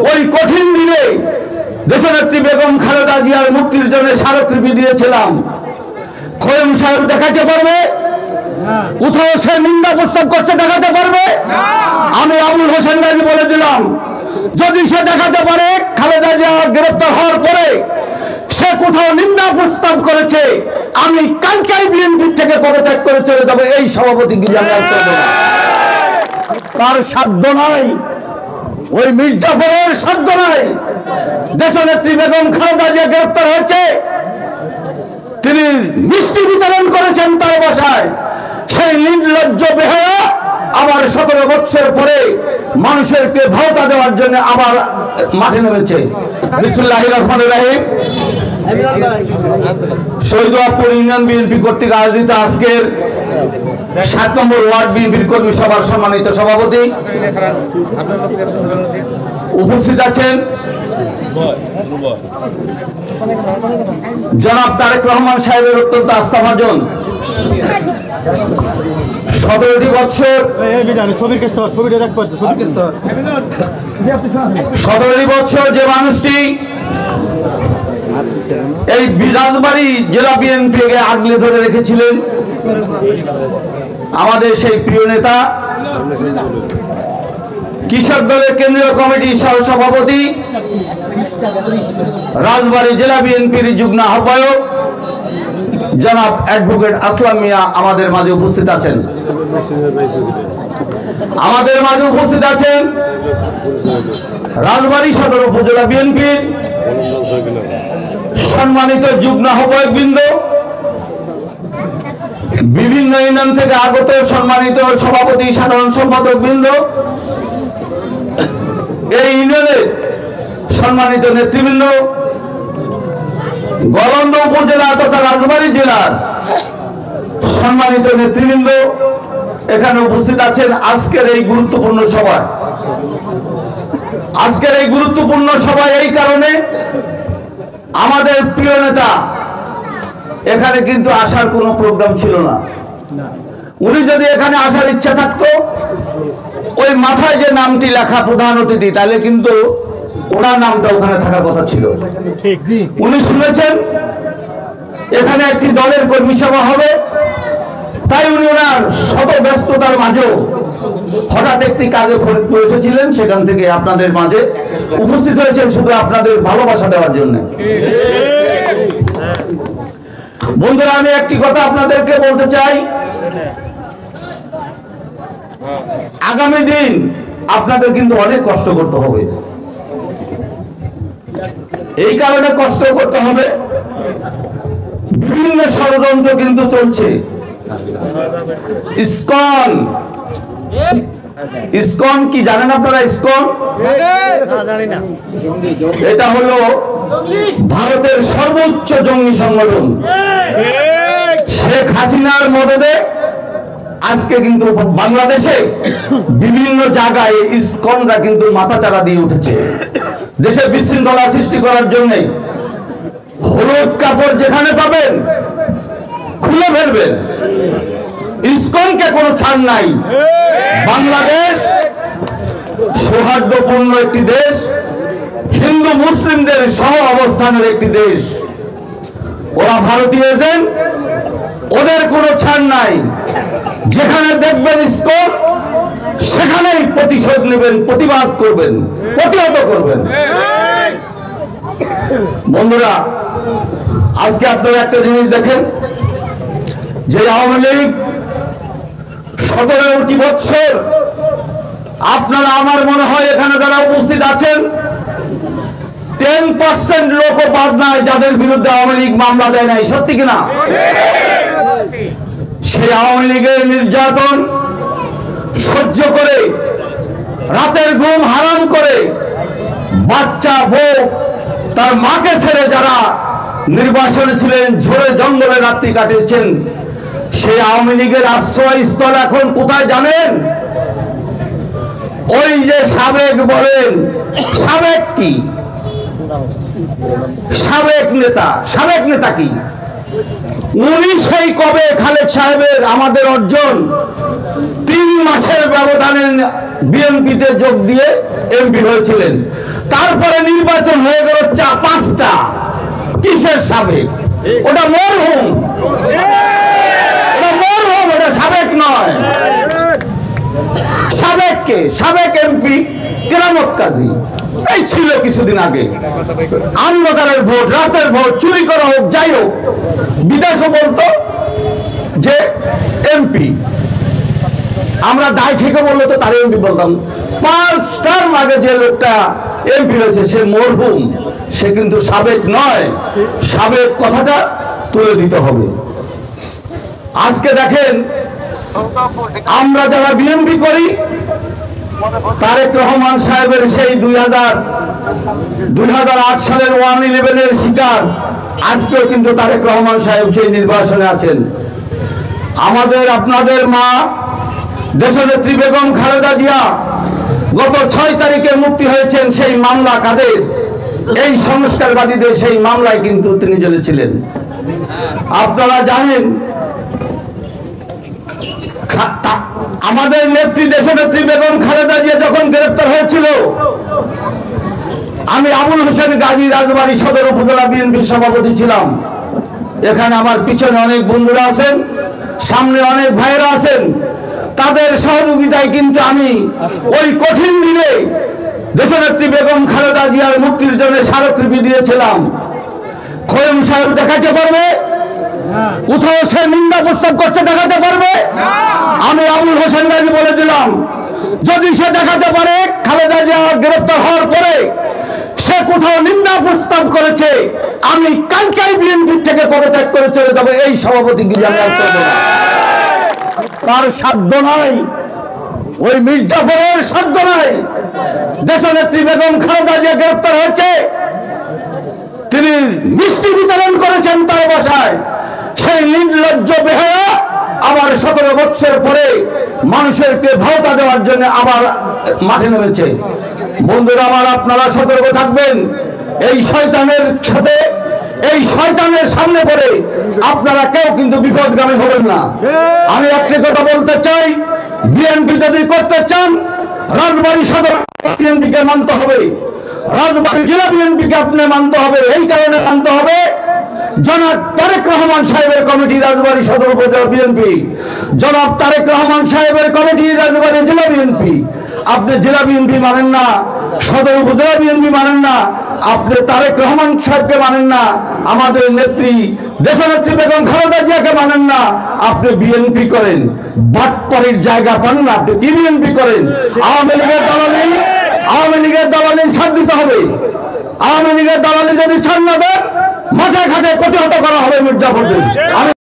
ওই কঠিন দিনে দেশনেত্রী বেগম খালেদা জিয়ার মুক্তির জন্য স্মারকলিপি দিয়েছিলাম। খোয়েম সাহেব দেখাতে পারবে? কোথাও সে নিন্দা প্রস্তাব করছে দেখাতে পারবে? আমি আবুল হোসেন গাজী বলে দিলাম, যদি সে দেখাতে পারে খালেদা জিয়া গ্রেপ্তার হওয়ার পরে সে কোথাও নিন্দা প্রস্তাব করেছে, আমি কালকেই বিএনপি থেকে পদত্যাগ করে চলে যাবো। এই সভাপতি তার সাধ্য নাই, ওই মির্জাফরের সাধ্য নাই। দেশনেত্রী বেগম খালেদা জিয়া গ্রেপ্তার হয়েছে, তিনি মিষ্টি বিতরণ করেছেন তার বাসায়। সেই নির্লজ্জ বেহায়া আবার 17 বছর পরে মানুষেরকে ভাওতা দেওয়ার জন্য আবার মাঠে নেমেছে। বিসমিল্লাহির রহমানির রহিম। শহীদুল্লাহপুর ইউনিয়ন বিএনপি কর্তৃক আয়োজিত আজকের 7 নম্বর ওয়ার্ড বিএনপির কর্মী সভার সম্মানিত সভাপতি উপস্থিত আছেন জনাব তারেক রহমান সাহেবের অত্যন্ত আস্থাভাজন। 17টি বছর যে মানুষটি এই রাজবাড়ী জেলা বিএনপি কে আগলে ধরে রেখেছিলেন, আমাদের সেই প্রিয় নেতা, কৃষক দলের কেন্দ্রীয় কমিটির সহসভাপতি, রাজবাড়ী জেলা বিএনপির যুগ্ম আহ্বায়ক জনাব অ্যাডভোকেট আসলাম মিয়া আমাদের মাঝে উপস্থিত আছেন। আমাদের মাঝে উপস্থিত আছেন রাজবাড়ী সদর উপজেলা বিএনপির সম্মানিত যুগ্ম আহ্বায়ক বৃন্দ, বিভিন্ন ইউনিয়ন থেকে আগত সম্মানিত সভাপতি, সাধারণ সম্পাদক বৃন্দ, এই ইউনিয়নের সম্মানিত নেতৃবৃন্দ, গোয়ালন্দ উপজেলা তথা রাজবাড়ী জেলার সম্মানিত নেতৃবৃন্দ এখানে উপস্থিত আছেন। আজকের এই গুরুত্বপূর্ণ সভায়, এই কারণে আমাদের প্রিয় নেতা এখানে কিন্তু আসার কোনো প্রোগ্রাম ছিল না। উনি যদি এখানে আসার ইচ্ছা থাকতো, ওই মাথায় যে নামটি লেখা প্রধান অতিথি, তাহলে কিন্তু ওনার নামটা ওখানে থাকার কথা ছিল। উনি শুনেছেন এখানে একটি দলের কর্মী সভা হবে, তাই উনি ওনার শত ব্যস্ততার মাঝেও হঠাৎ একটি কাজে ফরিদপুর এসেছিলেন, সেখান থেকে আপনাদের মাঝে উপস্থিত হয়েছেন শুধু আপনাদের ভালোবাসা দেওয়ার জন্য। বন্ধুরা, আমি একটি কথা আপনাদেরকে বলতে চাই, আগামী দিন আপনাদের কিন্তু অনেক কষ্ট করতে হবে। এই কারণে কষ্ট করতে হবে, বিভিন্ন ষড়যন্ত্র কিন্তু চলছে। ইসকন কি জানেন আপনারা? ইসকন এটা হলো ভারতের সর্বোচ্চ জঙ্গি সংগঠন। শেখ হাসিনার মদদে আজকে কিন্তু বাংলাদেশে বিভিন্ন জায়গায় ইসকনরা কিন্তু মাথাচাড়া দিয়ে উঠেছে। দেশে বিশৃঙ্খলা সৃষ্টি করার জন্য হলুদ কাপড় যেখানে পাবেন খুলে ফেলবেন। ইসকনকে কোনো ছাড় নাই। বাংলাদেশ সৌহার্দ্যপূর্ণ একটি দেশ, হিন্দু মুসলিমদের সহ অবস্থানের একটি দেশ। ওরা ভারতীয় এজেন্ট, ওদের কোনো ছাড় নাই। যেখানে দেখবেন ইসকন, সেখানেই প্রতিশোধ নেবেন, প্রতিবাদ করবেন, প্রতিহত করবেন। বন্ধুরা, আজকে আপনারা একটা জিনিস দেখেন, যে আওয়ামী লীগ 17টি বছর, আপনারা আমার মনে হয় এখানে যারা উপস্থিত আছেন 10% লোকও বাদ নাই যাদের বিরুদ্ধে আওয়ামী লীগ মামলা দেয় নাই। সত্যি কিনা? সেই আওয়ামী লীগের নির্যাতন সহ্য করে, রাতের ঘুম হারাম করে, বাচ্চা বউ তার মাকে ছেড়ে যারা নির্বাসনে ছিলেন, ঝোড়ে জঙ্গলে রাত্রি কাটিয়েছেন, সেই আওয়ামী লীগের আশ্রয়স্থল এখন কোথায় জানেন? ওই যে সাবেক বলেন, সাবেক কি? সাবেক নেতা কি? উনি সেই কবে খালেদ সাহেবের আমাদের অর্জন 3 মাসের ব্যবধানে বিএনপিতে যোগ দিয়ে এমপি হয়েছিলেন। তারপরে নির্বাচন হয়ে গেল 5টা। কিসের সাবেক? ওটা মরহুম, ওটা মরহুম, ওটা সাবেক নয়। সাবেককে সাবেক এমপি কেরামত কাজী এই ছিল কিছুদিন আগে। অন্ধকারের ভোট, রাতের ভোট, চুরি করা হোক, যাই হোক, বিদেশে বলতো যে এমপি। আমরা দায় থেকে বললো তো তার এমপি বলতাম। 5 টার্ম আগে যে লোকটা এমপি হয়েছে সে মরহুম, সে কিন্তু সাবেক নয়। সাবেক কথাটা তুলে দিতে হবে। আজকে দেখেন, আমরা যারা বিএনপি করি, তারেক রহমান সাহেবের সেই 2008 সালের 1/11-এর শিকার আজকেও কিন্তু তারেক রহমান সাহেব সেই নির্বাসনে আছেন। আমাদের আপনাদের মা দেশনেত্রী বেগম খালেদা জিয়া গত 6 তারিখে মুক্তি হয়েছেন। সেই মামলা কাদের? এই সংস্কারবাদীদের সেই মামলায় কিন্তু তিনি জেলে ছিলেন। আপনারা জানেন, আমাদের নেত্রী দেশনেত্রী বেগম খালেদা জিয়া যখন গ্রেফতার হয়েছিল, আমি আবুল হোসেন গাজী রাজবাড়ী সদর উপজেলা বিএনপির সভাপতি ছিলাম। এখানে আমার পিছনে অনেক বন্ধুরা আছেন, সামনে অনেক ভাইয়েরা আছেন। তাদের সহযোগিতায় কিন্তু আমি ওই কঠিন দিনে দেশনেত্রী বেগম খালেদা জিয়ার মুক্তির জন্য স্মারকলিপি দিয়েছিলাম। খোয়েম সাহেব দেখাতে পারবে? কোথাও সে নিন্দা প্রস্তাব করছে দেখাতে পারবে? আমি আবুল হোসেন গাজী বলে দিলাম, যদি সে দেখাতে পারে খালেদা জিয়া গ্রেফতার হওয়ার পরে সে কোথাও নিন্দা প্রস্তাব করেছে, আমি কালকেই বিএনপি থেকে পদত্যাগ করে চলে যাবো। এই সভাপতিগিরি আমি আর করব না। তার সাধ্য নাই, ওই মির্জাফরের সাধ্য নাই। দেশনেত্রী বেগম খালেদা জিয়া গ্রেফতার হয়েছে, তিনি মিষ্টি বিতরণ করেছেন তার বাসায়। সেই নির্লজ্জ বেহায়া আবার 17 বছর পরে মানুষেরকে ভাওতা দেওয়ার জন্য আবার মাঠে নেমেছে। বন্ধুরা আমার, আপনারা সতর্ক থাকবেন। এই শয়তানের সাথে, এই শয়তানের সামনে পড়ে আপনারা কেউ কিন্তু বিপদগামী হবেন না। আমি একটি কথা বলতে চাই, বিএনপি যদি করতে চান, রাজবাড়ী সদর বিএনপিকে মানতে হবে, রাজবাড়ী জেলা বিএনপিকে আপনি মানতে হবে। এই কারণে মানতে হবে, জনাব তারেক রহমান সাহেবের কমিটি রাজবাড়ী সদর উপজেলা বিএনপি, জনাব তারেক রহমান সাহেবের কমিটি রাজবাড়ী জেলা বিএনপি। আপনি জেলা বিএনপি মানেন না, সদর উপজেলা বিএনপি মানেন না, আপনি তারেক রহমান সাহেবকে মানেন না, আমাদের নেত্রী দেশনেত্রী বেগম খালেদা জিয়াকে মানেন না, আপনি বিএনপি করেন। বাটপাড়ির জায়গা পান না, আপনি কি বিএনপি করেন? আওয়ামী লীগের দালালি, আওয়ামী লীগের দালালি ছাড় দিতে হবে। আওয়ামী লীগের দালালি যদি ছাড় না দেন, মাথায় ঘাটে প্রতিহত করা হবে মির্জাফরদের।